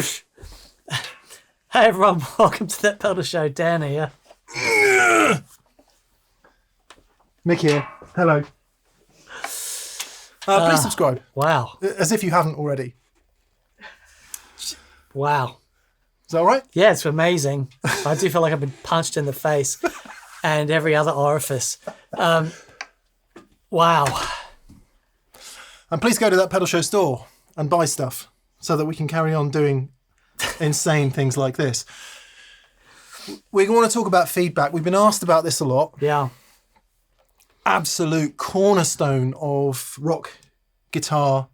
Whoosh! Hey everyone, welcome to That Pedal Show. Dan here. Mick here. Hello. Please subscribe. Wow. As if you haven't already. Wow. Is that all right? Yeah, it's amazing. I do feel like I've been punched in the face and every other orifice. Wow. And please go to That Pedal Show store and buy stuff so that we can carry on doing insane things like this. We want to talk about feedback. We've been asked about this a lot. Yeah. Absolute cornerstone of rock guitar,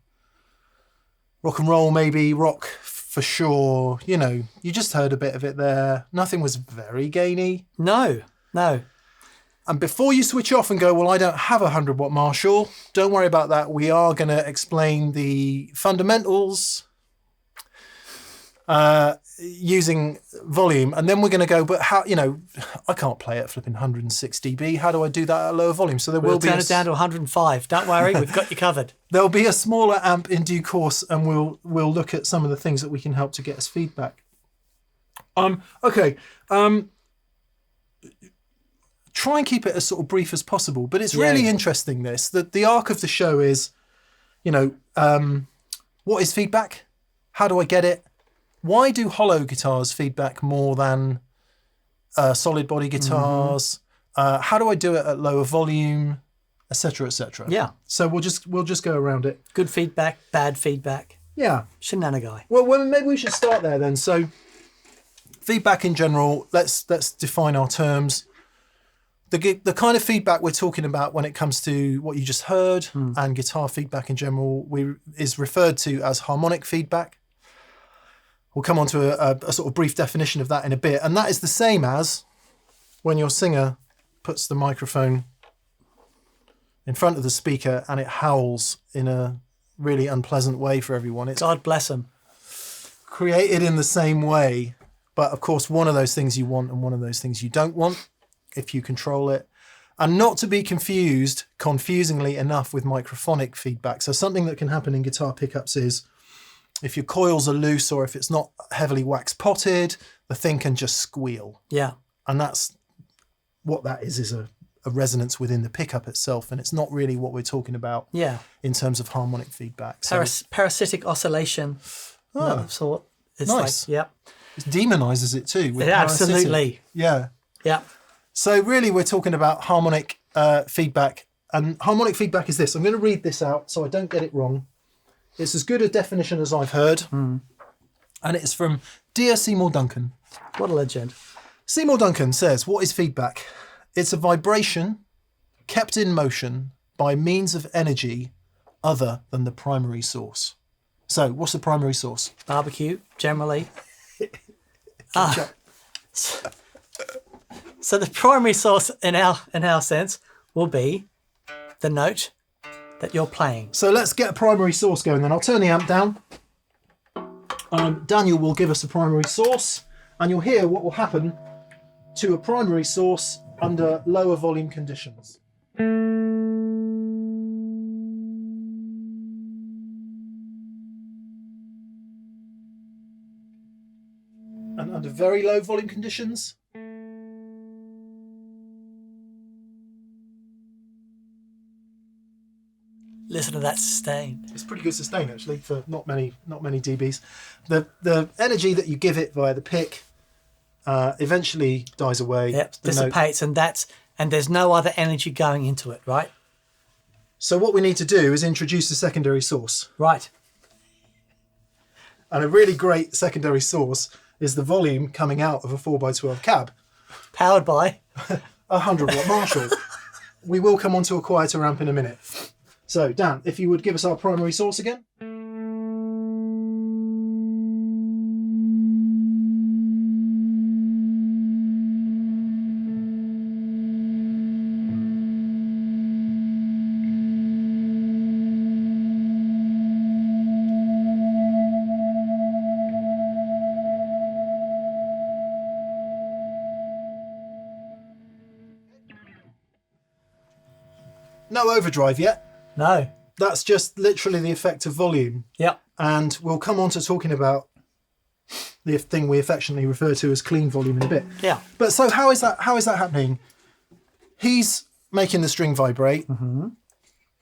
rock and roll maybe, rock for sure. You know, you just heard a bit of it there. Nothing was very gainy. No. And before you switch off and go, well, I don't have a 100-watt Marshall, don't worry about that. We are going to explain the fundamentals using volume. And then we're going to go, but how, you know, I can't play at flipping 106 dB. How do I do that at lower volume? So We'll turn it down to 105. Don't worry, we've got you covered. There'll be a smaller amp in due course, and we'll look at some of the things that we can help to get us feedback. Okay. Try and keep it as sort of brief as possible, but it's really interesting this, that the arc of the show is, you know, what is feedback? How do I get it? Why do hollow guitars feedback more than solid body guitars? How do I do it at lower volume, etc., etc.? Yeah. So we'll just go around it. Good feedback, bad feedback. Yeah. Shenanigan. Well, maybe we should start there then. So feedback in general, let's define our terms. The kind of feedback we're talking about when it comes to what you just heard and guitar feedback in general is referred to as harmonic feedback. We'll come on to a sort of brief definition of that in a bit. And that is the same as when your singer puts the microphone in front of the speaker and it howls in a really unpleasant way for everyone. It's God bless him. created in the same way. But of course, one of those things you want and one of those things you don't want, if you control it. And not to be confused, confusingly enough, with microphonic feedback. So something that can happen in guitar pickups is if your coils are loose or if it's not heavily wax potted, the thing can just squeal. Yeah. And that's what that is a resonance within the pickup itself. And it's not really what we're talking about in terms of harmonic feedback. So, parasitic oscillation of sort. It's nice. Like, yeah. It demonizes it too. With Absolutely. Yeah. Yeah. So really we're talking about harmonic feedback. And harmonic feedback is this. I'm going to read this out so I don't get it wrong. It's as good a definition as I've heard. And it's from Dear Seymour Duncan. What a legend. Seymour Duncan says, what is feedback? It's a vibration kept in motion by means of energy other than the primary source. So what's the primary source? Barbecue, generally. So the primary source in our sense will be the note that you're playing. So let's get a primary source going then. I'll turn the amp down. Daniel will give us a primary source and you'll hear what will happen to a primary source under lower volume conditions. And under very low volume conditions. Listen to that sustain. It's pretty good sustain actually for not many dBs. The energy that you give it via the pick eventually dies away. Yep, dissipates, and there's no other energy going into it, right? So what we need to do is introduce a secondary source. Right. And a really great secondary source is the volume coming out of a 4x12 cab. Powered by a 100-watt Marshall. We will come on to a quieter amp in a minute. So, Dan, if you would give us our primary source again. No overdrive yet. the thing we affectionately refer to as clean volume in a bit. Yeah. But so how is that happening? He's making the string vibrate. Mm-hmm.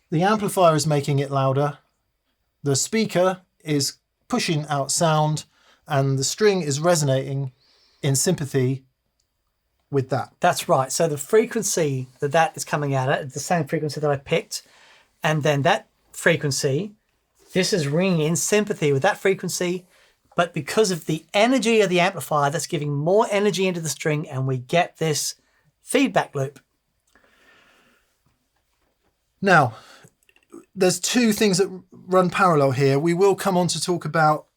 The amplifier is making it louder. The speaker is pushing out sound, and the string is resonating in sympathy with that. That's right. So the frequency that is coming out at is the same frequency that I picked. And then that frequency, this is ringing in sympathy with that frequency. But because of the energy of the amplifier, that's giving more energy into the string, and we get this feedback loop. Now, there's two things that run parallel here. We will come on to talk about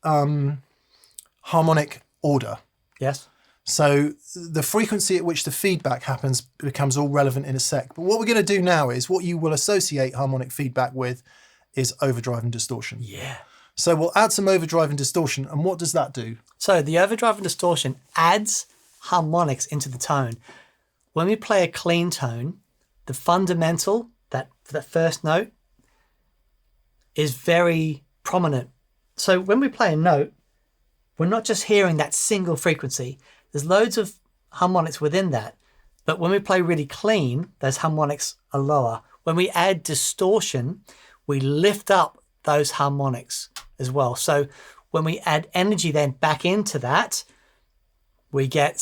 harmonic order. Yes. So the frequency at which the feedback happens becomes all relevant in a sec. But what we're going to do now is what you will associate harmonic feedback with is overdrive and distortion. Yeah. So we'll add some overdrive and distortion. And what does that do? So the overdrive and distortion adds harmonics into the tone. When we play a clean tone, the fundamental, that first note, is very prominent. So when we play a note, we're not just hearing that single frequency. There's loads of harmonics within that. But when we play really clean, those harmonics are lower. When we add distortion, we lift up those harmonics as well. So when we add energy then back into that, we get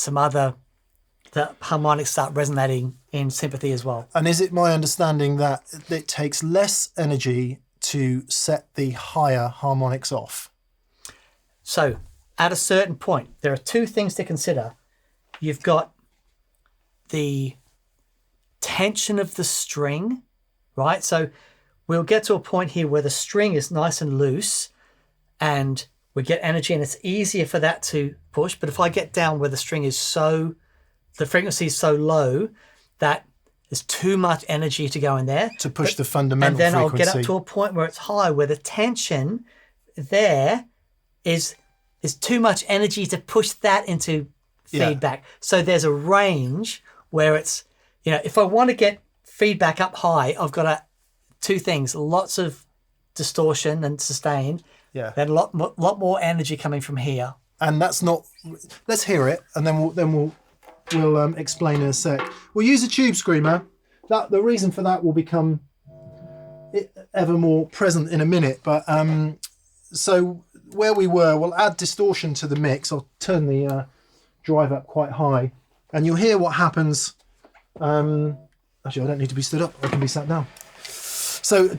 the harmonics start resonating in sympathy as well. And is it my understanding that it takes less energy to set the higher harmonics off? So at a certain point, there are two things to consider. You've got the tension of the string, right? So we'll get to a point here where the string is nice and loose and we get energy and it's easier for that to push. But if I get down where the string is the frequency is so low that there's too much energy to go in there. To push the fundamental frequency. And then frequency. I'll get up to a point where it's high, where the tension there is too much energy to push that into feedback. So there's a range where it's, if I want to get feedback up high, I've got two things, lots of distortion and sustain, then a lot more energy coming from here. And that's not, let's hear it, and then we'll explain in a sec. We'll use a tube screamer. The reason for that will become ever more present in a minute. But so where we were, we'll add distortion to the mix. I'll turn the drive up quite high, and you'll hear what happens. Actually, I don't need to be stood up. I can be sat down. So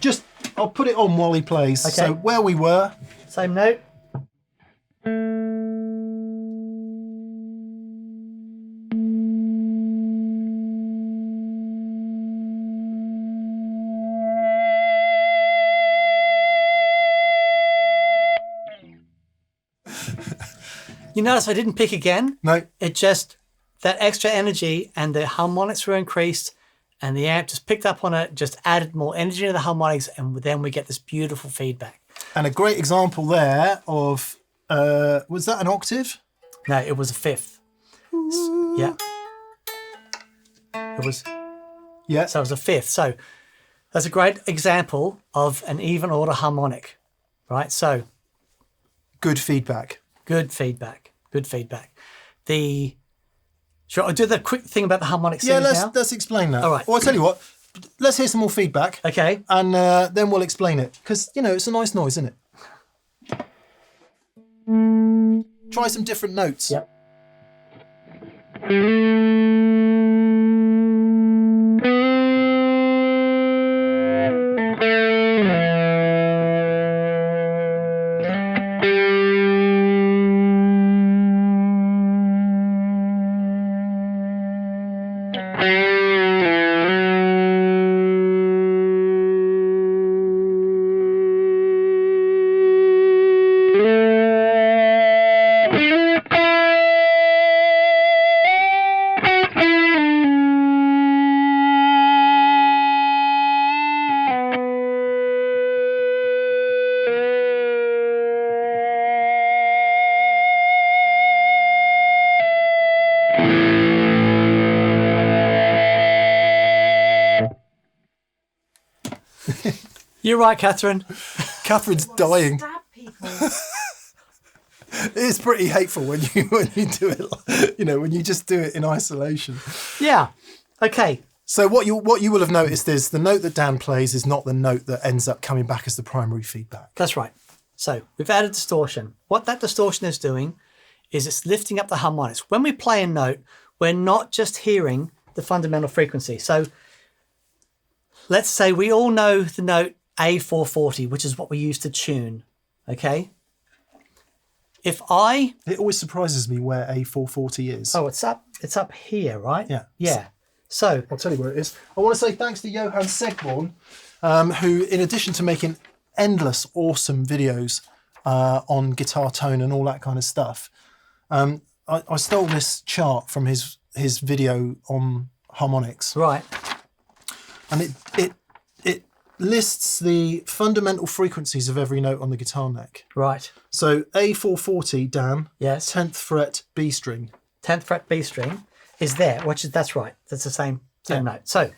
I'll put it on while he plays. Okay. So where we were. Same note. You notice I didn't pick again? No. It just, that extra energy and the harmonics were increased and the amp just picked up on it, just added more energy to the harmonics, and then we get this beautiful feedback. And a great example there of, was that an octave? No, it was a fifth. Yeah. It was. Yeah. So it was a fifth. So that's a great example of an even order harmonic, right? So. Good feedback. Good feedback. Good feedback. Sure, I'll do the quick thing about the harmonic series now. Let's explain that. All right. Well, I'll tell you what. Let's hear some more feedback. Okay. And then we'll explain it. Because, it's a nice noise, isn't it? Try some different notes. Yep. You're right, Catherine. Catherine's dying. Stab people. It's pretty hateful when you do it, when you just do it in isolation. Yeah. Okay. So what you will have noticed is the note that Dan plays is not the note that ends up coming back as the primary feedback. That's right. So we've added distortion. What that distortion is doing is it's lifting up the harmonics. When we play a note, we're not just hearing the fundamental frequency. So let's say we all know the note A440, which is what we use to tune. Okay. It always surprises me where A440 is. Oh, it's up here, right? Yeah. Yeah. So I'll tell you where it is. I want to say thanks to Johan Segborn, who, in addition to making endless awesome videos on guitar tone and all that kind of stuff, I stole this chart from his video on harmonics. Right. And it lists the fundamental frequencies of every note on the guitar neck. Right. So A440, Dan. Yes. 10th fret B string. 10th fret B string is there, that's right. That's the same note. So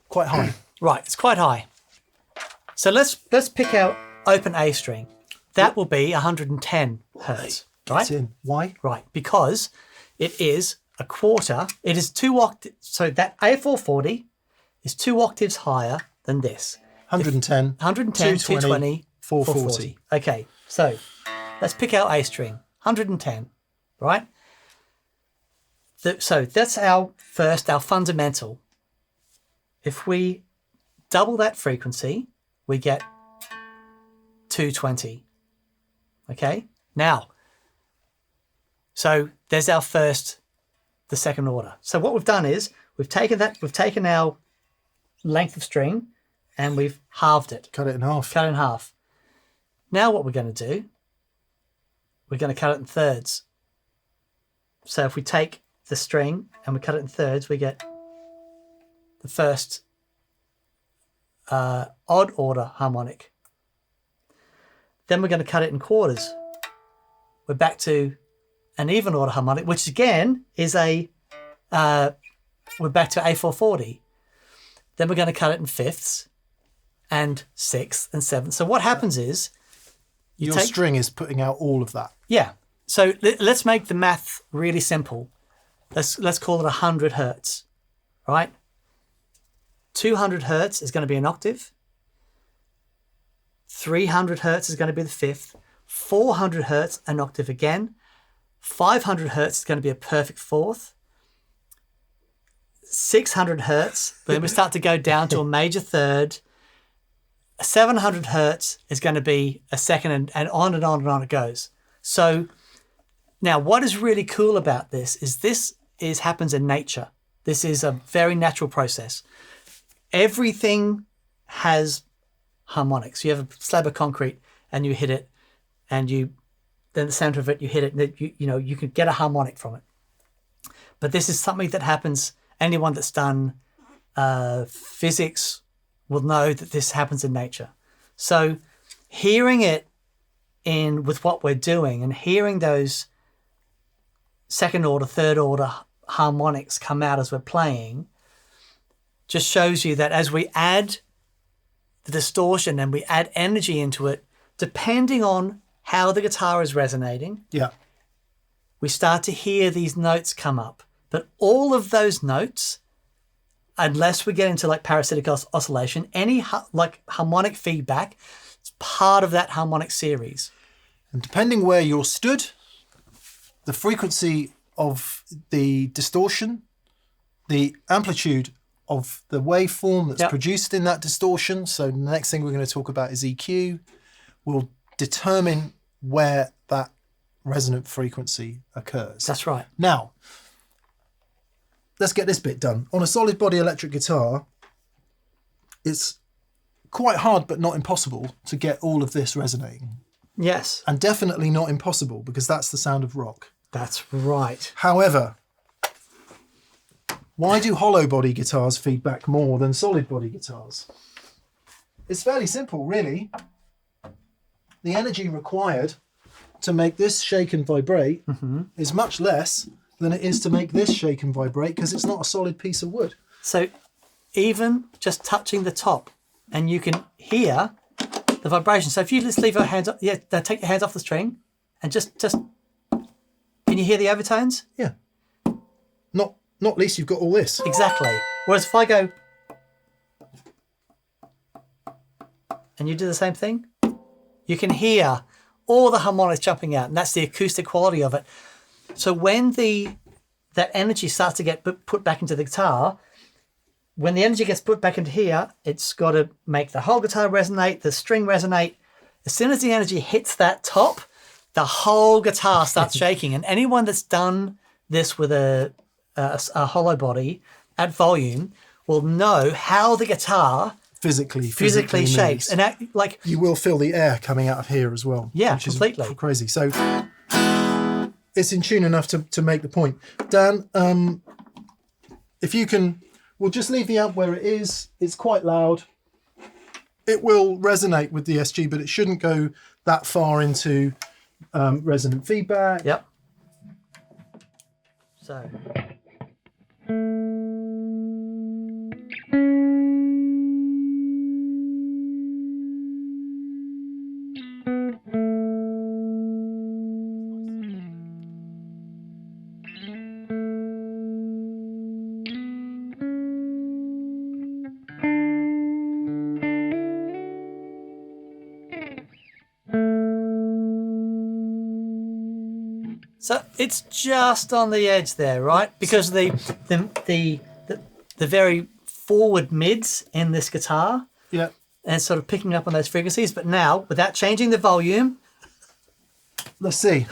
quite high. Right, it's quite high. So let's pick out open A string. That will be 110 hertz. Right? Why? Right, because it is a quarter. It is 2 octaves. So that A440 is 2 octaves higher than this. 110, 220, 440. Okay, so let's pick out A string. 110, right? So that's our fundamental. If we double that frequency, we get 220. Okay, now, so there's the second order. So what we've done is we've taken our length of string and we've halved it. Cut it in half. Now what we're going to do, we're going to cut it in thirds. So if we take the string and we cut it in thirds, we get the first odd order harmonic. Then we're going to cut it in quarters. We're back to an even order harmonic, which again is we're back to A440. Then we're going to cut it in fifths and sixths and sevenths. So what happens is your string is putting out all of that. Yeah. So let's make the math really simple. Let's call it 100 hertz, right? 200 hertz is going to be an octave. 300 hertz is going to be the fifth. 400 hertz, an octave again. 500 hertz is going to be a perfect fourth. 600 hertz, then we start to go down to a major third. 700 hertz is going to be a second, and on and on and on it goes. So now what is really cool about this happens in nature. This is a very natural process. Everything has harmonics. You have a slab of concrete and you hit it, and then the center of it, you hit it, and you can get a harmonic from it. But this is something that happens. Anyone that's done physics will know that this happens in nature. So hearing it with what we're doing and hearing those second order, third order harmonics come out as we're playing just shows you that as we add the distortion and we add energy into it, depending on how the guitar is resonating, we start to hear these notes come up. But all of those notes, unless we get into like parasitic oscillation, any harmonic feedback, it's part of that harmonic series. And depending where you're stood, the frequency of the distortion, the amplitude of the waveform that's produced in that distortion, so the next thing we're going to talk about is EQ, will determine where that resonant frequency occurs. That's right. Now, let's get this bit done. On a solid body electric guitar, it's quite hard but not impossible to get all of this resonating. Yes. And definitely not impossible, because that's the sound of rock. That's right. However, why do hollow body guitars feedback more than solid body guitars? It's fairly simple, really. The energy required to make this shake and vibrate is much less than it is to make this shake and vibrate, because it's not a solid piece of wood. So even just touching the top, and you can hear the vibration. So if you just leave your hands up, take your hands off the string and just can you hear the overtones? Yeah. Not least you've got all this. Exactly. Whereas if I go and you do the same thing, you can hear all the harmonics jumping out, and that's the acoustic quality of it. So when that energy starts to get put back into the guitar, when the energy gets put back into here, it's got to make the whole guitar resonate, the string resonate. As soon as the energy hits that top, the whole guitar starts shaking. And anyone that's done this with a hollow body at volume will know how the guitar physically shakes. Moves. And like you will feel the air coming out of here as well. Yeah, which completely. Is crazy. So it's in tune enough to make the point. Dan, if you can, we'll just leave the amp where it is. It's quite loud. It will resonate with the SG, but it shouldn't go that far into resonant feedback. Yep. So. So it's just on the edge there, right? Because the very forward mids in this guitar, yeah, and sort of picking up on those frequencies. But now, without changing the volume, let's see.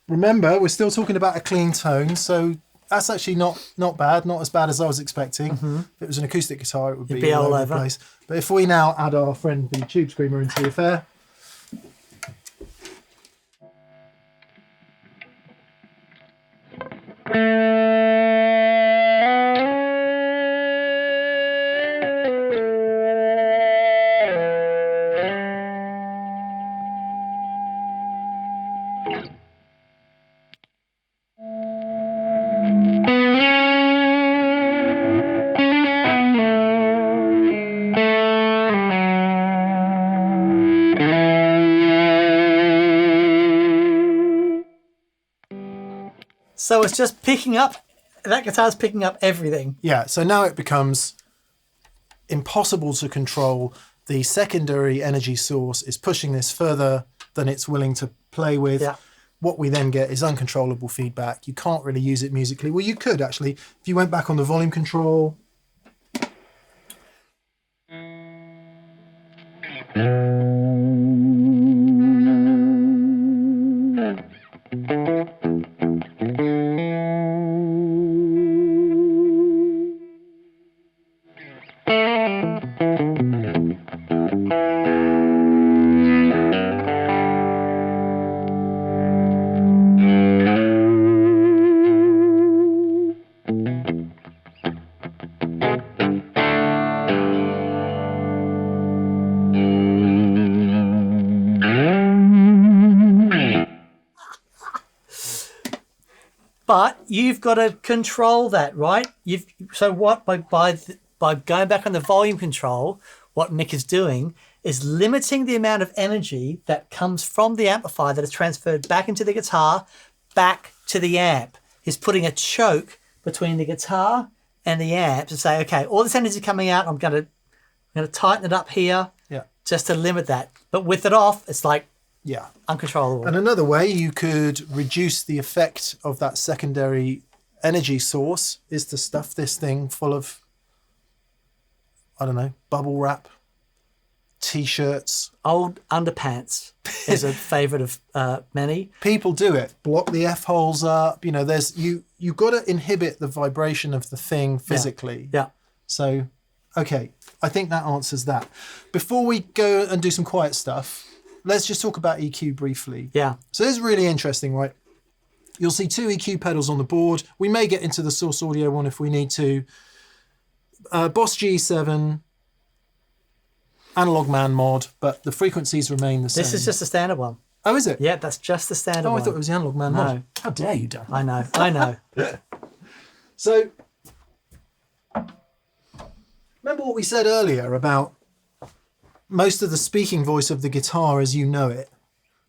Remember, we're still talking about a clean tone, so that's actually not bad, not as bad as I was expecting. If it was an acoustic guitar, it would be all over the place. But if we now add our friend the Tube Screamer into the affair, so it's just picking up, that guitar's picking up everything. yeah, so now it becomes impossible to control. The secondary energy source is pushing this further than it's willing to play with. Yeah. What we then get is uncontrollable feedback. You can't really use it musically. Well, you could actually. If you went back on the volume control. But you've got to control that, right? So what by going back on the volume control, what Mick is doing is limiting the amount of energy that comes from the amplifier that is transferred back into the guitar, back to the amp. He's putting a choke between the guitar and the amp to say, okay, all this energy coming out, I'm going to tighten it up here, just to limit that. But with it off, it's like, yeah, uncontrollable. And another way you could reduce the effect of that secondary energy source is to stuff this thing full of, I don't know, bubble wrap. T-shirts. Old underpants is a favourite of many. People do it. Block the F-holes up. You know, you've got to inhibit the vibration of the thing physically. Yeah. So, okay, I think that answers that. Before we go and do some quiet stuff, let's just talk about EQ briefly. Yeah. So this is really interesting, right? You'll see 2 EQ pedals on the board. We may get into the Source Audio one if we need to. Boss G7, Analog Man mod, but the frequencies remain the same. This is just the standard one. Oh, is it? Yeah, that's just the standard one. I thought it was the Analog Man mod. No. How dare you, Dan? I know. So, remember what we said earlier about most of the speaking voice of the guitar as you know it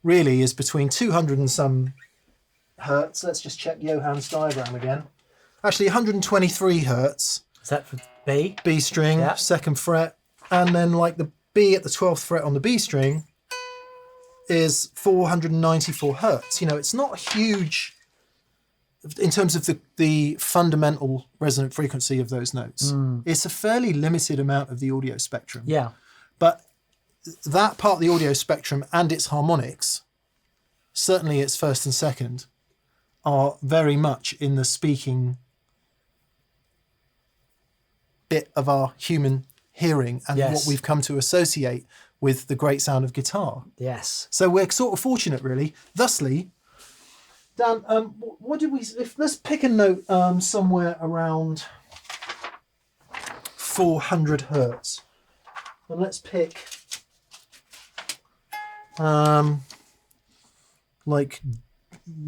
really is between 200 and some hertz. Let's just check Johann's diagram again. Actually, 123 hertz. Is that for B? B string, Yeah. 2nd fret, and then like the B at the 12th fret on the B string is 494 hertz. You know, it's not huge in terms of the fundamental resonant frequency of those notes. It's a fairly limited amount of the audio spectrum. Yeah. But that part of the audio spectrum and its harmonics, certainly its first and second, are very much in the speaking bit of our human hearing and Yes. what we've come to associate with the great sound of guitar. Yes. So we're sort of fortunate, really. Thusly, Dan, what did we? Let's pick a note somewhere around 400 hertz, and let's pick like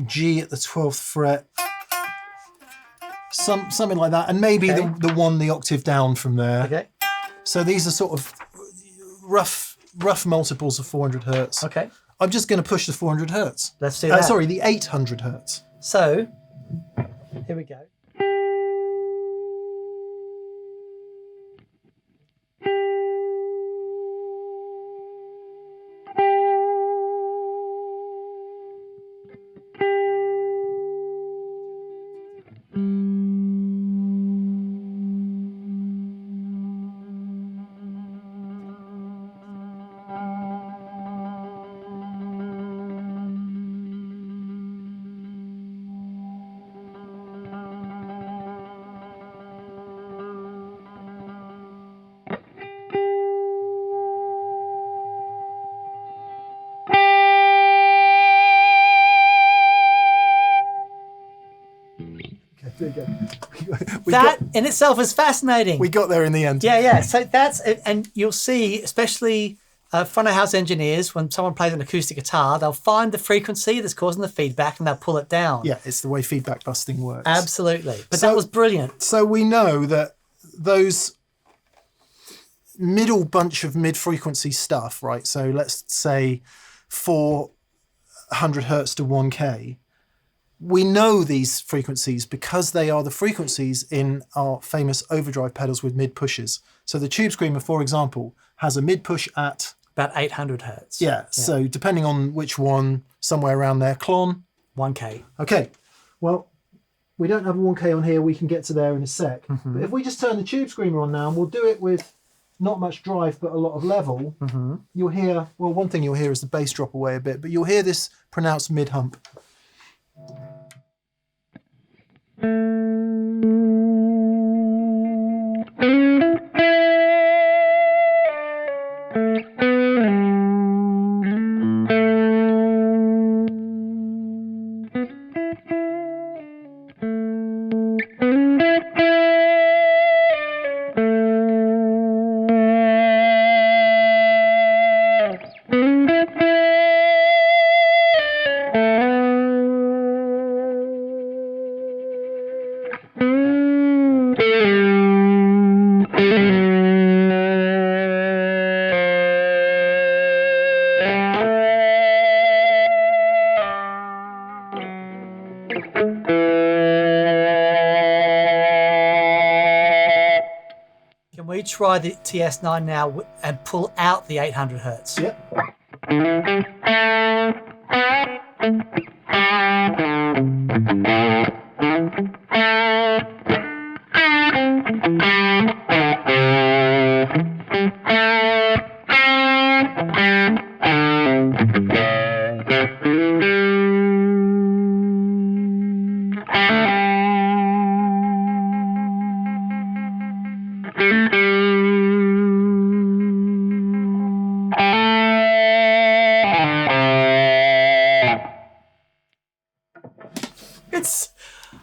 G at the 12th fret, something like that, and maybe Okay. the octave down from there. Okay. So these are sort of rough multiples of 400 hertz. Okay. I'm just going to push the 400 hertz. Let's do that. Sorry, the 800 hertz. So, here we go. There you go. That in itself is fascinating. We got there in the end. Yeah. So that's it. And you'll see, especially front of house engineers, when someone plays an acoustic guitar, they'll find the frequency that's causing the feedback and they'll pull it down. Yeah, it's the way feedback busting works. Absolutely. But So- that was brilliant. So we know that those middle bunch of mid-frequency stuff, right? So let's say 400 hertz to 1K. We know these frequencies because they are the frequencies in our famous overdrive pedals with mid pushes. So the Tube Screamer, for example, has a mid push at About 800 hertz. So depending on which one, somewhere around there. Klon. 1K. Okay, well, we don't have a 1K on here. We can get to there in a sec. But if we just turn the Tube Screamer on now, and we'll do it with not much drive, but a lot of level, you'll hear, well, one thing you'll hear is the bass drop away a bit, but you'll hear this pronounced mid-hump. Can we try the TS9 now and pull out the 800 hertz? Yep.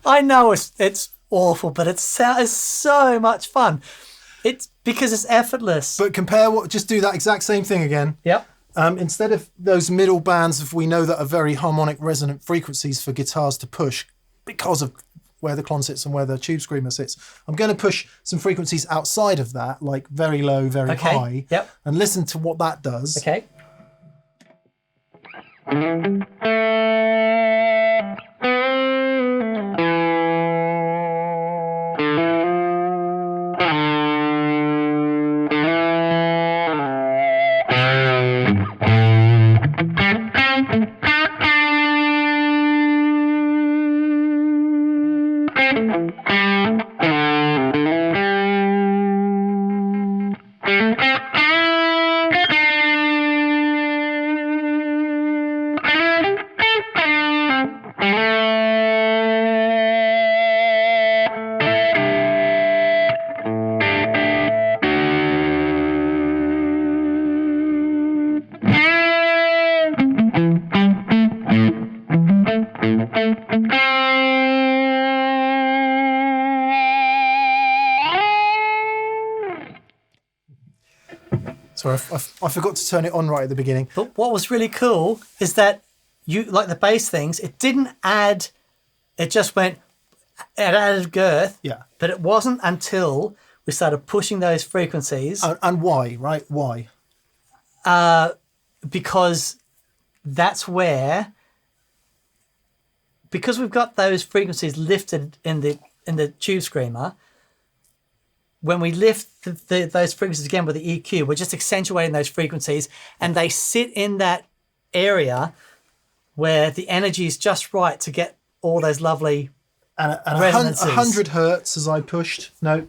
I know it's awful, but it's so much fun. It's because it's effortless. But just do that exact same thing again. Yep. Instead of those middle bands we know that are very harmonic resonant frequencies for guitars to push because of where the clon sits and where the tube screamer sits, I'm going to push some frequencies outside of that, like very low, very high. Yep. And listen to what that does. Okay. Sorry, I forgot to turn it on right at the beginning. But what was really cool is that you, like the bass things, it didn't add, it just went, it added girth. Yeah. But it wasn't until we started pushing those frequencies. And why, right? Why? Because that's where, because we've got those frequencies lifted in the tube screamer, when we lift those frequencies again with the EQ, we're just accentuating those frequencies, and they sit in that area where the energy is just right to get all those lovely resonances. 100 hertz as I pushed. No.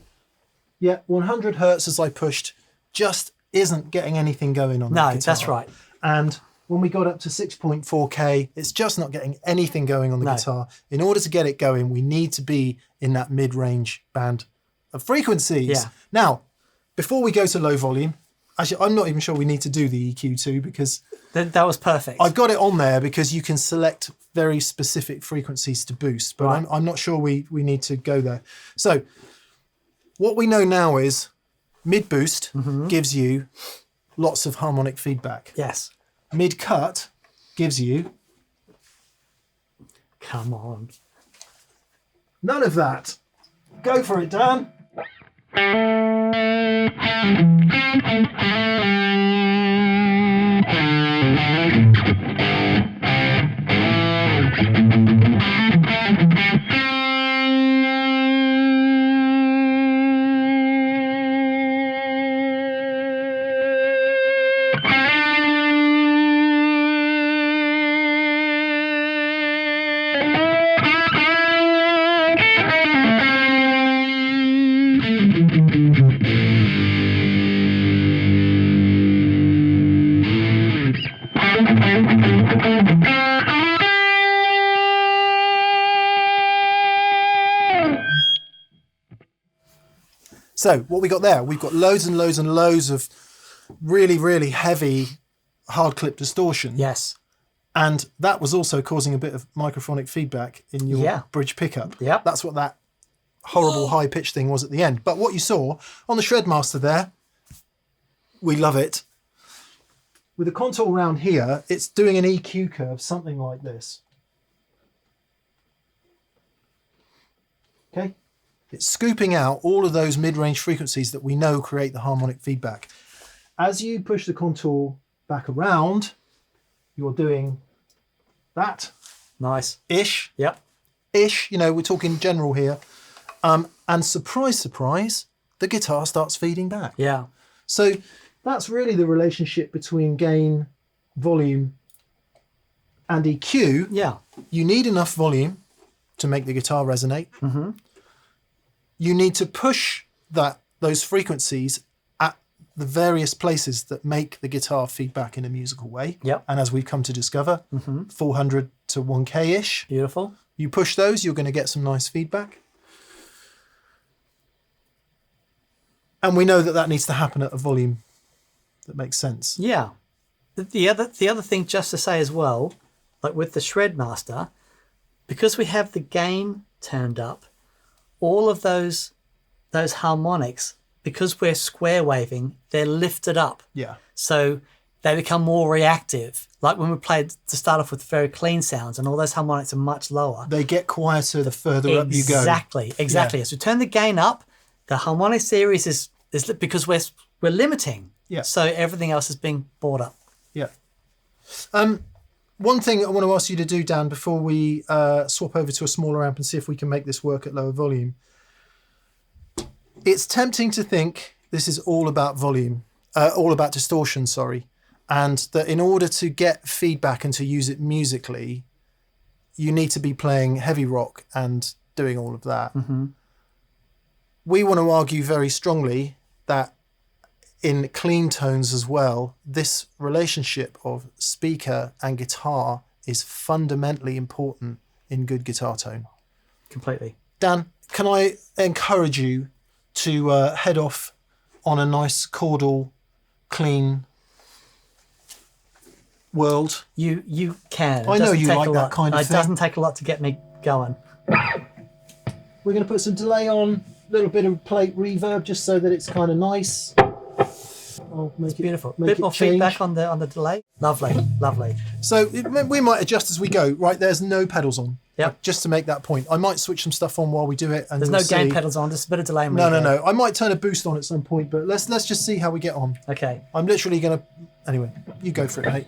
Yeah, 100 hertz as I pushed just isn't getting anything going on that guitar. No, that's right. And when we got up to 6.4K, it's just not getting anything going on the guitar. In order to get it going, we need to be in that mid-range band of frequencies. Yeah. Now, before we go to low volume, actually, I'm not even sure we need to do the EQ too, because that was perfect. I've got it on there because you can select very specific frequencies to boost, but Right. I'm not sure we need to go there. So what we know now is mid-boost gives you lots of harmonic feedback. Yes. Mid-cut gives you Come on. none of that. Go for it, Dan. So what we got there, we've got loads and loads and loads of really, really heavy hard clip distortion. Yes. And that was also causing a bit of microphonic feedback in your bridge pickup. Yeah. That's what that horrible high pitch thing was at the end. But what you saw on the Shredmaster there, we love it. With the contour round here, it's doing an EQ curve, something like this. Okay. It's scooping out all of those mid-range frequencies that we know create the harmonic feedback. As you push the contour back around, you're doing that. Nice. Ish. Yep. Ish, you know, we're talking general here. And surprise, surprise, the guitar starts feeding back. Yeah. So that's really the relationship between gain, volume, and EQ. Yeah. You need enough volume to make the guitar resonate. Mm-hmm. You need to push those frequencies at the various places that make the guitar feedback in a musical way. Yep. And as we've come to discover, 400 to 1K-ish. Beautiful. You push those, you're going to get some nice feedback. And we know that that needs to happen at a volume that makes sense. Yeah. The other thing just to say as well, like with the Shred Master, because we have the gain turned up, all of those harmonics, because we're square waving, they're lifted up. Yeah. So they become more reactive. Like when we played to start off with very clean sounds and all those harmonics are much lower. They get quieter the further up you go. Exactly. Yeah. As we turn the gain up, the harmonic series is because we're limiting. Yeah. So everything else is being brought up. Yeah. One thing I want to ask you to do, Dan, before we swap over to a smaller amp and see if we can make this work at lower volume. It's tempting to think this is all about volume, all about distortion, sorry. And that in order to get feedback and to use it musically, you need to be playing heavy rock and doing all of that. Mm-hmm. We want to argue very strongly that in clean tones as well, this relationship of speaker and guitar is fundamentally important in good guitar tone. Completely. Dan, can I encourage you to head off on a nice chordal, clean world? You can. I know you like that kind of thing. It doesn't take a lot to get me going. We're going to put some delay on, a little bit of plate reverb just so that it's kind of nice. It's beautiful. A bit more feedback on the delay. Lovely, lovely. So we might adjust as we go. Right, there's no pedals on. Yep. Like, just to make that point. I might switch some stuff on while we do it. And there's no gain pedals on, just a bit of delay. No. I might turn a boost on at some point, but let's just see how we get on. Okay. I'm literally going to... Anyway, you go for it, mate.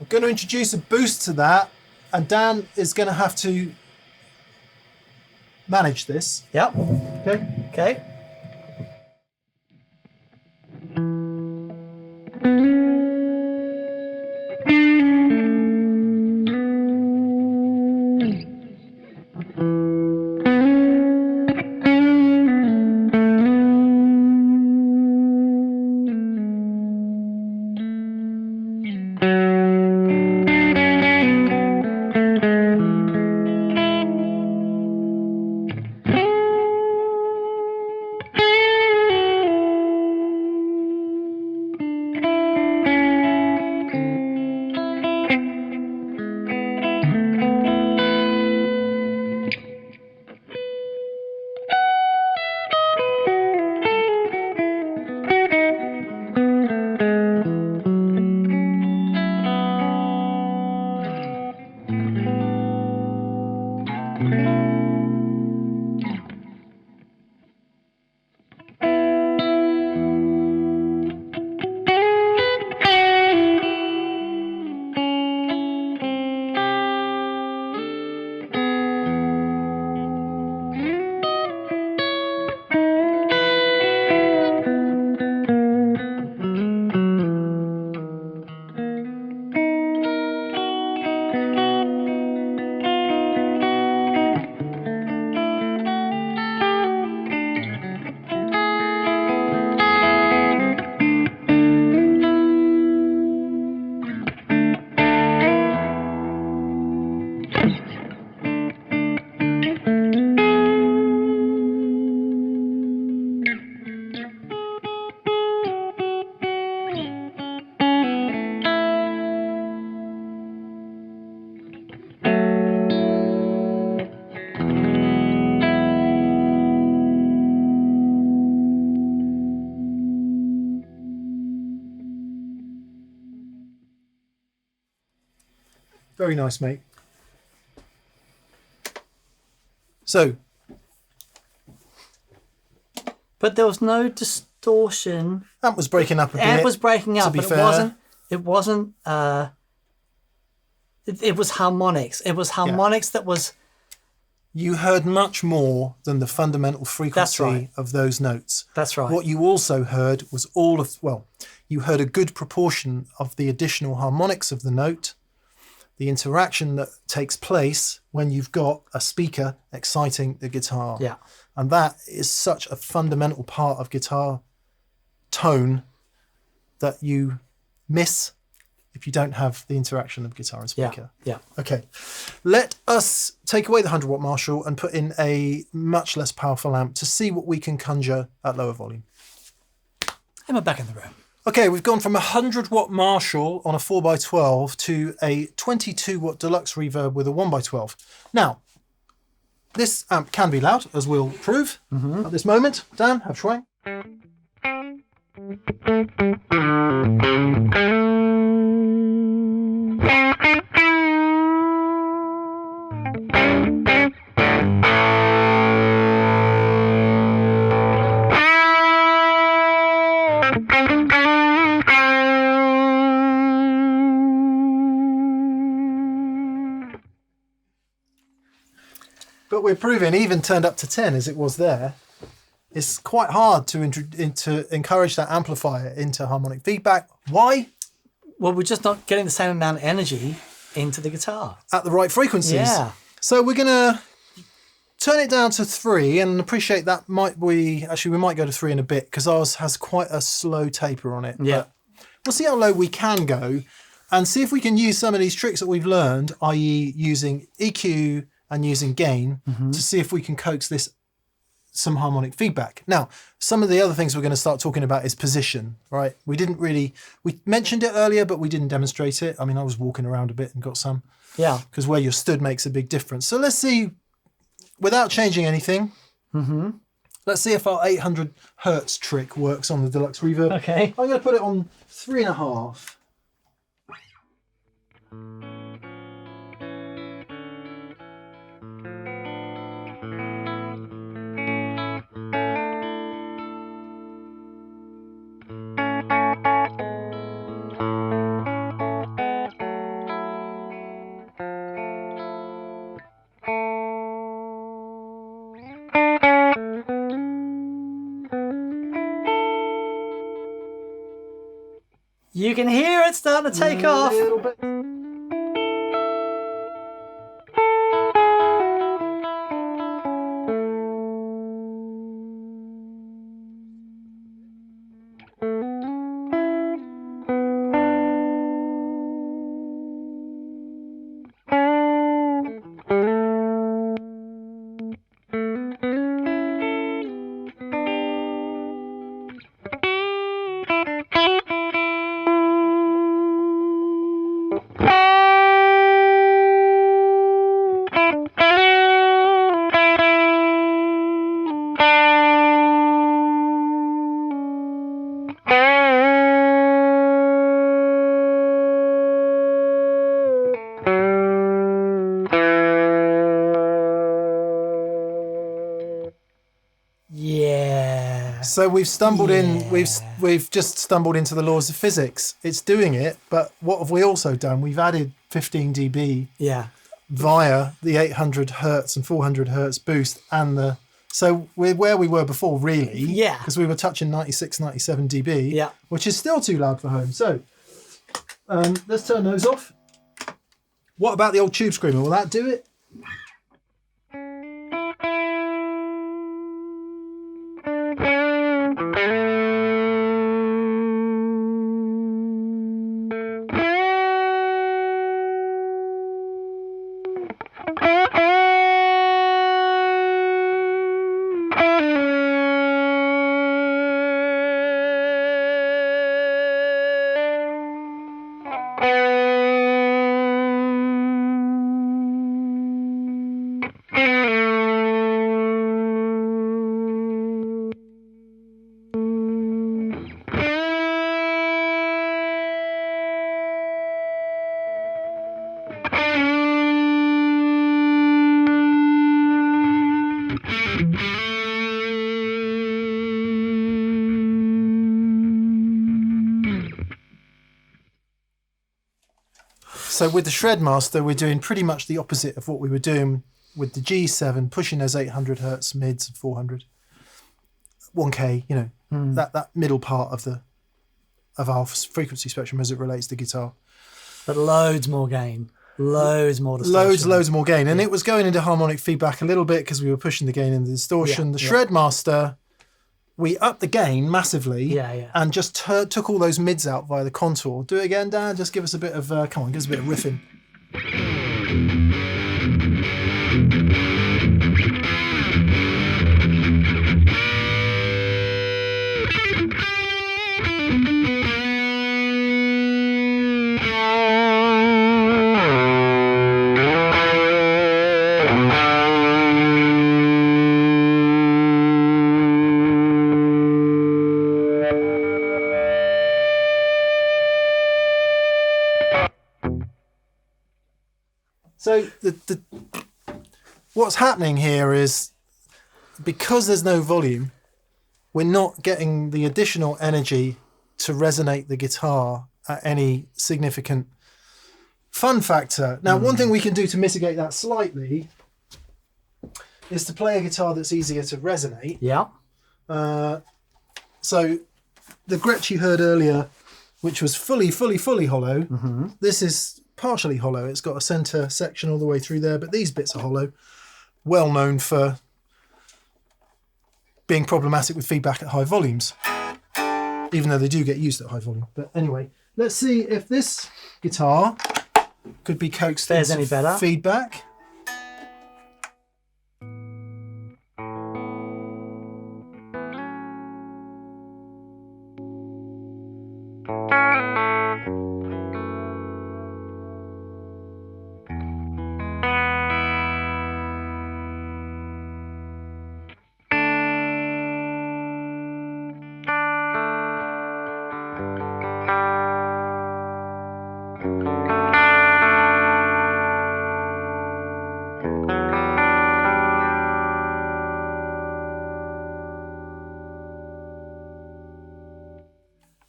Going to introduce a boost to that, and Dan is going to have to manage this. Yep. Okay. Okay. Very nice, mate. So, but there was no distortion. amp was breaking up a bit. Amp was breaking up, to be but fair. it wasn't. It was harmonics. It was harmonics that was. You heard much more than the fundamental That's frequency right. of those notes. That's right. What you also heard was you heard a good proportion of the additional harmonics of the note, the interaction that takes place when you've got a speaker exciting the guitar. Yeah. And that is such a fundamental part of guitar tone that you miss if you don't have the interaction of guitar and speaker. Yeah. Okay, let us take away the 100-watt Marshall and put in a much less powerful amp to see what we can conjure at lower volume. And we're back in the room. Okay, we've gone from a 100-watt Marshall on a 4x12 to a 22-watt deluxe reverb with a 1x12. Now, this amp can be loud, as we'll prove at this moment. Dan, have a try. But we're proving, even turned up to 10 as it was there, it's quite hard to encourage that amplifier into harmonic feedback. Why? Well, we're just not getting the same amount of energy into the guitar. At the right frequencies. Yeah. So we're going to turn it down to 3 and appreciate that might be... Actually, we might go to 3 in a bit because ours has quite a slow taper on it. Yeah. But we'll see how low we can go and see if we can use some of these tricks that we've learned, i.e. using EQ and using gain to see if we can coax this some harmonic feedback. Now, some of the other things we're going to start talking about is position, right? We mentioned it earlier, but we didn't demonstrate it. I mean, I was walking around a bit and got some. Yeah. Because where you're stood makes a big difference. So let's see, without changing anything, let's see if our 800 hertz trick works on the deluxe reverb. Okay. I'm going to put it on 3.5. You can hear it starting to take off. A little bit. Yeah. So we've stumbled in. We've just stumbled into the laws of physics. It's doing it, but what have we also done? We've added 15 dB Yeah. via the 800 hertz and 400 hertz boost, and the so we're where we were before, really. Yeah. Because we were touching 96, 97 dB. Yeah. Which is still too loud for home. So let's turn those off. What about the old tube screamer? Will that do it? So with the Shred Master, we're doing pretty much the opposite of what we were doing with the G7, pushing those 800 hertz mids and 400, 1K, you know, that middle part of our frequency spectrum as it relates to guitar. But loads more gain, loads more distortion. Loads more gain. And it was going into harmonic feedback a little bit because we were pushing the gain into the distortion. The Shred Master, we upped the gain massively and just took all those mids out via the contour. Do it again, Dan. Just give us a bit of, come on, give us a bit of riffing. So what's happening here is, because there's no volume, we're not getting the additional energy to resonate the guitar at any significant fun factor. Now, one thing we can do to mitigate that slightly is to play a guitar that's easier to resonate. Yeah. So the Gretsch you heard earlier, which was fully hollow, this is partially hollow. It's got a center section all the way through there, but these bits are hollow. Well known for being problematic with feedback at high volumes, even though they do get used at high volume. But anyway, let's see if this guitar could be coaxed into any better feedback.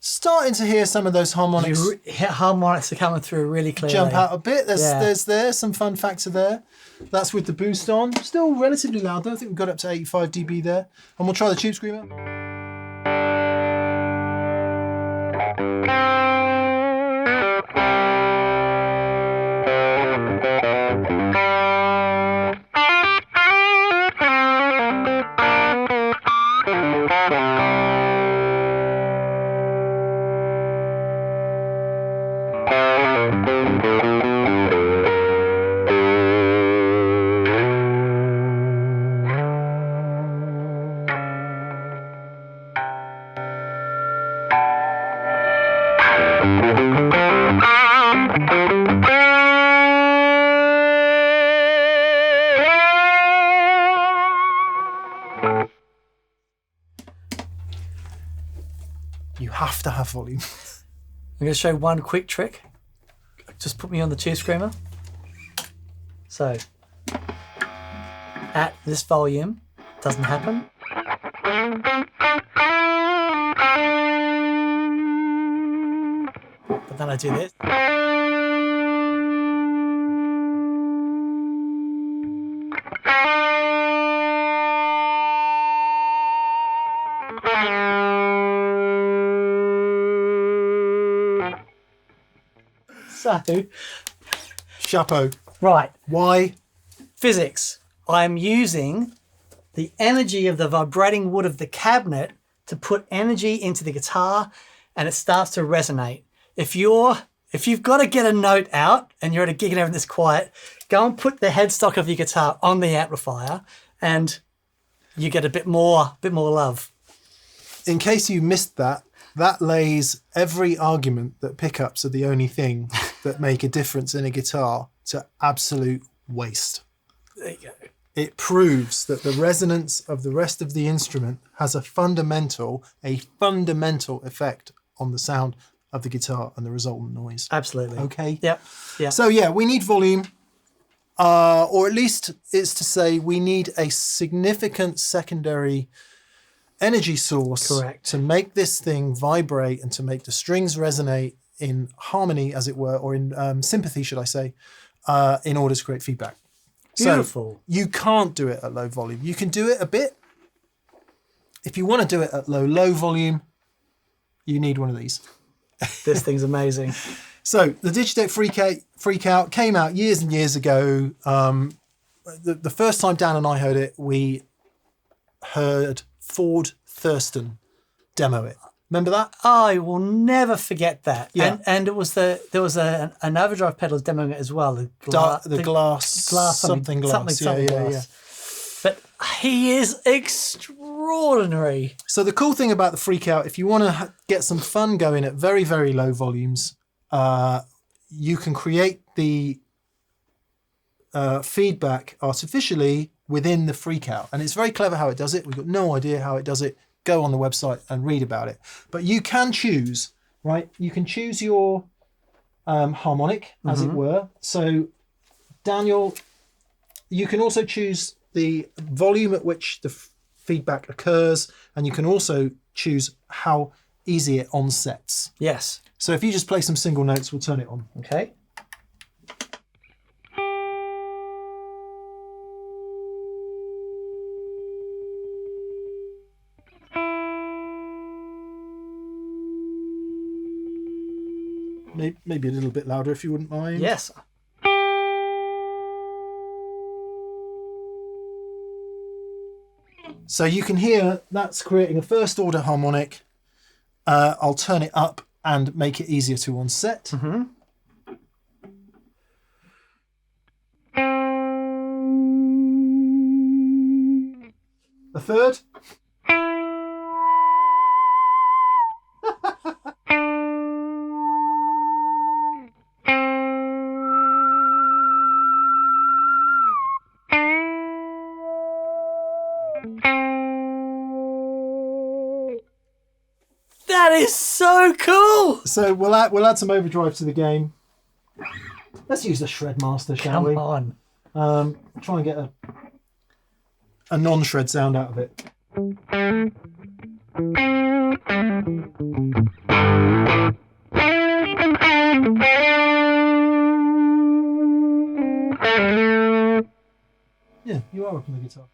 Starting to hear some of those harmonics. Harmonics are coming through really clearly. Jump out a bit. There's some fun factor there. That's with the boost on. Still relatively loud though. I think we've got up to 85 dB there. And we'll try the Tube Screamer. You have to have volume. I'm going to show one quick trick. Just put me on the Tube Screamer. So, at this volume, doesn't happen. But then I do this. So, Chapeau. right, Why? physics. I'm using the energy of the vibrating wood of the cabinet to put energy into the guitar, and it starts to resonate. If you've got to get a note out and you're at a gig and everything's quiet, go and put the headstock of your guitar on the amplifier, and you get a bit more love. In case you missed that, that lays every argument that pickups are the only thing that make a difference in a guitar to absolute waste. There you go. It proves that the resonance of the rest of the instrument has a fundamental effect on the sound of the guitar and the resultant noise. Absolutely. Okay. Yep. Yeah. So yeah, we need volume, or at least it's to say we need a significant secondary energy source Correct. to make this thing vibrate and to make the strings resonate in harmony, as it were, or in sympathy, should I say, in order to create feedback. Beautiful. So you can't do it at low volume. You can do it a bit. If you want to do it at low volume, you need one of these. This thing's amazing. So the Digitech Freqout came out years and years ago. The first time Dan and I heard it, we heard Ford Thurston demo it. Remember that? I will never forget that. Yeah. And it was there was an Overdrive pedal demoing it as well. The glass something glass. Yeah. But he is extraordinary. So the cool thing about the Freqout, if you want to get some fun going at very, very low volumes, you can create the feedback artificially within the Freqout. And it's very clever how it does it. We've got no idea how it does it. Go on the website and read about it. But you can choose, right? You can choose your harmonic, as it were. So, Daniel, you can also choose the volume at which the feedback occurs, and you can also choose how easy it onsets. Yes. So if you just play some single notes, we'll turn it on. Okay. Maybe a little bit louder if you wouldn't mind. Yes. So you can hear that's creating a first order harmonic. I'll turn it up and make it easier to onset. A third. That is so cool. So we'll add some overdrive to the game. Let's use the shred master, shall we? Come on. Try and get a non-shred sound out of it. Yeah, you are up on the guitar.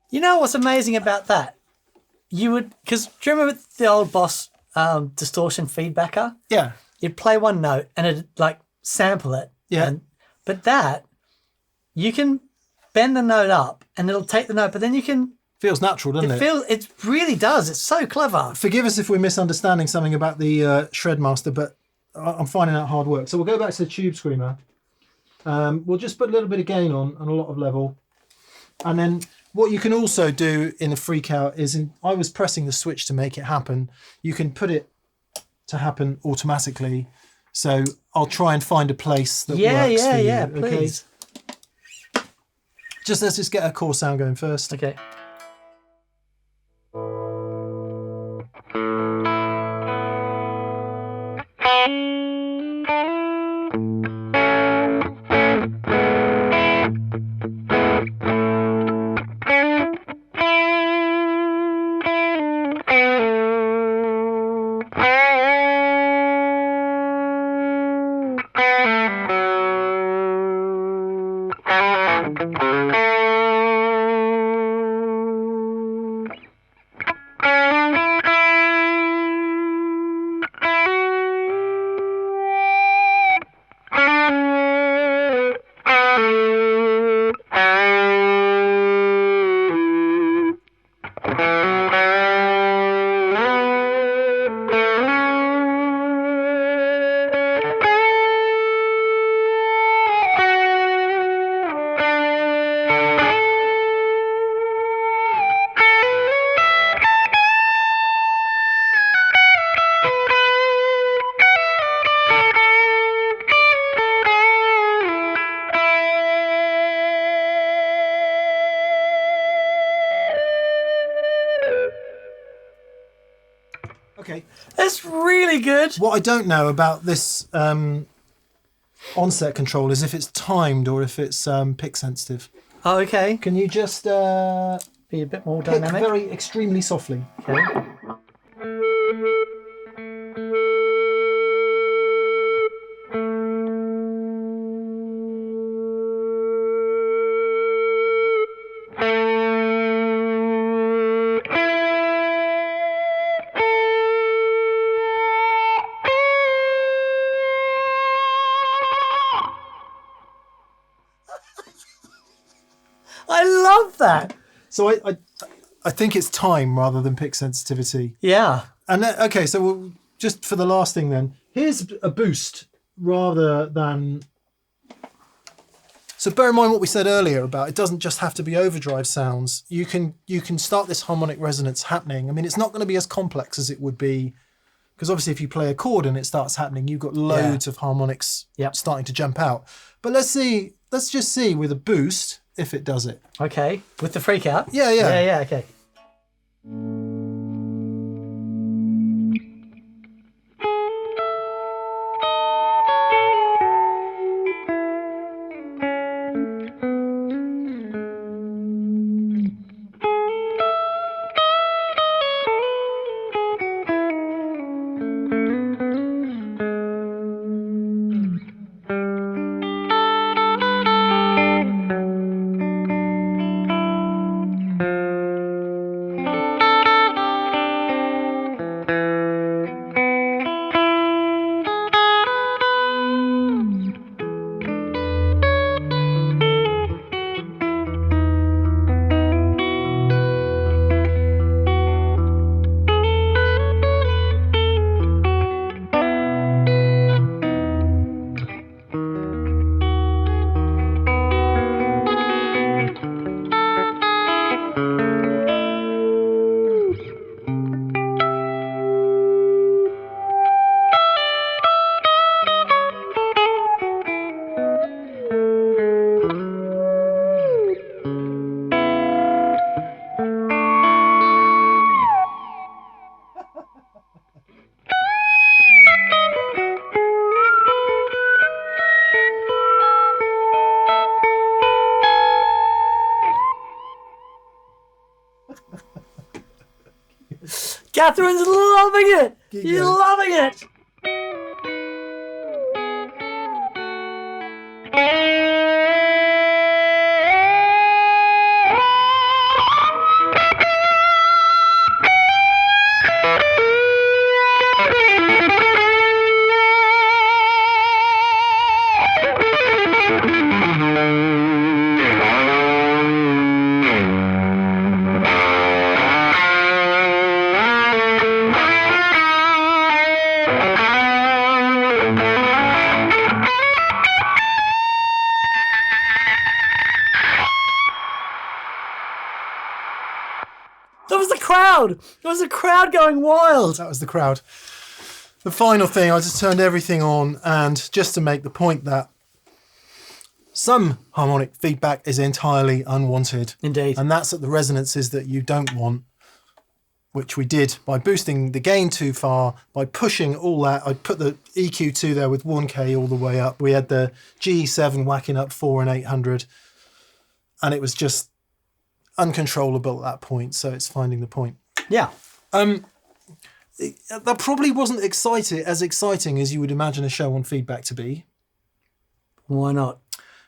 You know what's amazing about that? You would, because do you remember the old Boss distortion feedbacker? Yeah. You'd play one note and it'd like sample it. Yeah. But that, you can bend the note up and it'll take the note, but then you can. Feels natural, doesn't it? It really does. It's so clever. Forgive us if we're misunderstanding something about the shred master, but I'm finding out hard work. So we'll go back to the tube screamer. We'll just put a little bit of gain on and a lot of level. And then what you can also do in the Freqout is, I was pressing the switch to make it happen. You can put it to happen automatically. So I'll try and find a place that works for you. Yeah, please. Okay? Let's just get a core sound going first. Okay. Okay. That's really good. What I don't know about this onset control is if it's timed or if it's pick sensitive. Oh, okay. Can you just Be a bit more pick dynamic. very extremely softly? Okay. I love that. So I think it's time rather than pick sensitivity. Yeah. And then, okay, so just for the last thing then, here's a boost rather than... So bear in mind what we said earlier about it doesn't just have to be overdrive sounds. You can start this harmonic resonance happening. I mean, it's not going to be as complex as it would be, because obviously if you play a chord and it starts happening, you've got loads of harmonics starting to jump out. But let's just see with a boost if it does it. Okay. With the Freqout? Yeah. Yeah, okay. Catherine's loving it. She's loving it. That was the crowd. It was the crowd going wild. That was the crowd. The final thing, I just turned everything on, and just to make the point that some harmonic feedback is entirely unwanted. Indeed. And that's at the resonances that you don't want, which we did by boosting the gain too far, by pushing all that. I put the EQ2 there with 1K all the way up. We had the G7 whacking up 4 and 800, and it was just uncontrollable at that point. So it's finding the point. Yeah. That probably wasn't as exciting as you would imagine a show on feedback to be. Why not?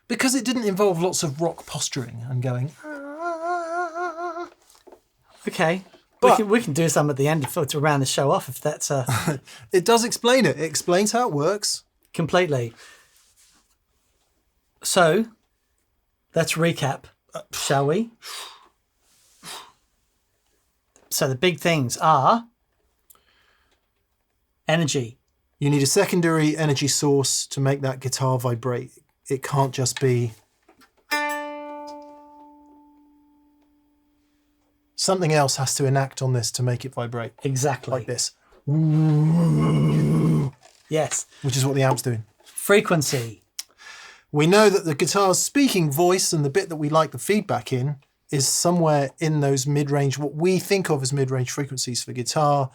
Because it didn't involve lots of rock posturing and going. Okay. But we can do some at the end to round the show off if that's it does explain it. It explains how it works. Completely. So let's recap, shall we? So the big things are energy. You need a secondary energy source to make that guitar vibrate. It can't just be something else has to enact on this to make it vibrate. Exactly. Like this. Yes. Which is what the amp's doing. Frequency. We know that the guitar's speaking voice and the bit that we like the feedback in is somewhere in those mid-range, what we think of as mid-range frequencies for guitar.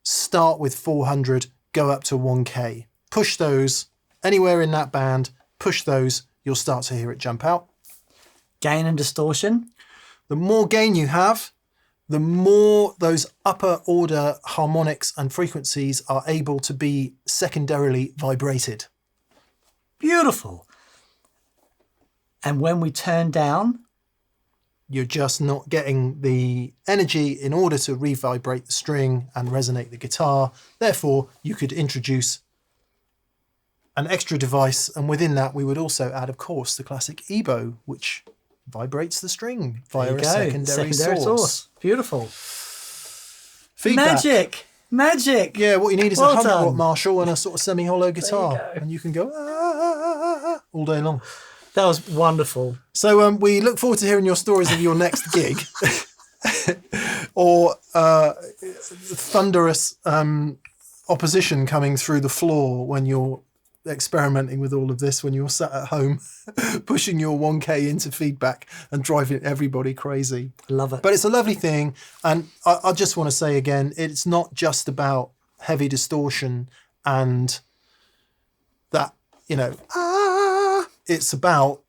start with 400, go up to 1K. Push those anywhere in that band, push those, you'll start to hear it jump out. Gain and distortion. The more gain you have, the more those upper order harmonics and frequencies are able to be secondarily vibrated. Beautiful. And when we turn down, you're just not getting the energy in order to revibrate the string and resonate the guitar. Therefore, you could introduce an extra device, and within that we would also add, of course, the classic EBow, which vibrates the string via a secondary source. Beautiful. Feedback. Magic. Yeah, what you need is Well a 100 done. watt Marshall and a sort of semi-hollow guitar, and you can go all day long. That was wonderful. So we look forward to hearing your stories of your next gig, or thunderous opposition coming through the floor when you're experimenting with all of this, when you're sat at home pushing your 1K into feedback and driving everybody crazy. Love it. But it's a lovely thing, and I just want to say again, it's not just about heavy distortion and that, you know, it's about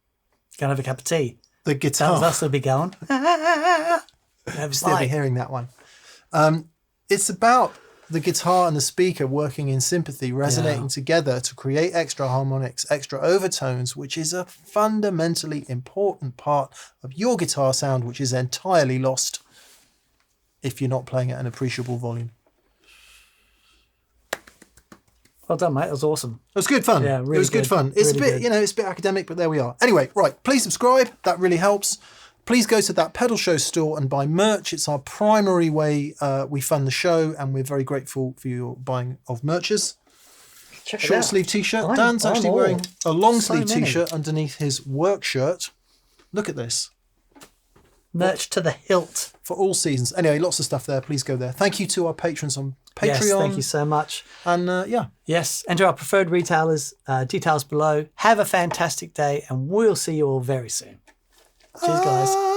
Go and have a cup of tea. the guitar. That'll still be going. Still be hearing that one. It's about the guitar and the speaker working in sympathy, resonating together to create extra harmonics, extra overtones, which is a fundamentally important part of your guitar sound, which is entirely lost if you're not playing at an appreciable volume. Well done, mate. That was awesome. It was good fun. Yeah, really it was good fun. It's really a bit, good. you know, it's a bit academic, but there we are. Anyway, right. Please subscribe. That really helps. Please go to that Pedal Show store and buy merch. It's our primary way we fund the show, and we're very grateful for your buying of merches. Check it Short out. sleeve t-shirt. I'm Dan's actually all. wearing a long sleeve So many. t-shirt underneath his work shirt. Look at this. Merch to the hilt. For all seasons. Anyway, lots of stuff there. Please go there. Thank you to our patrons on Patreon. Yes, thank you so much. And yeah. Yes, and to our preferred retailers, details below. Have a fantastic day, and we'll see you all very soon. Cheers, guys.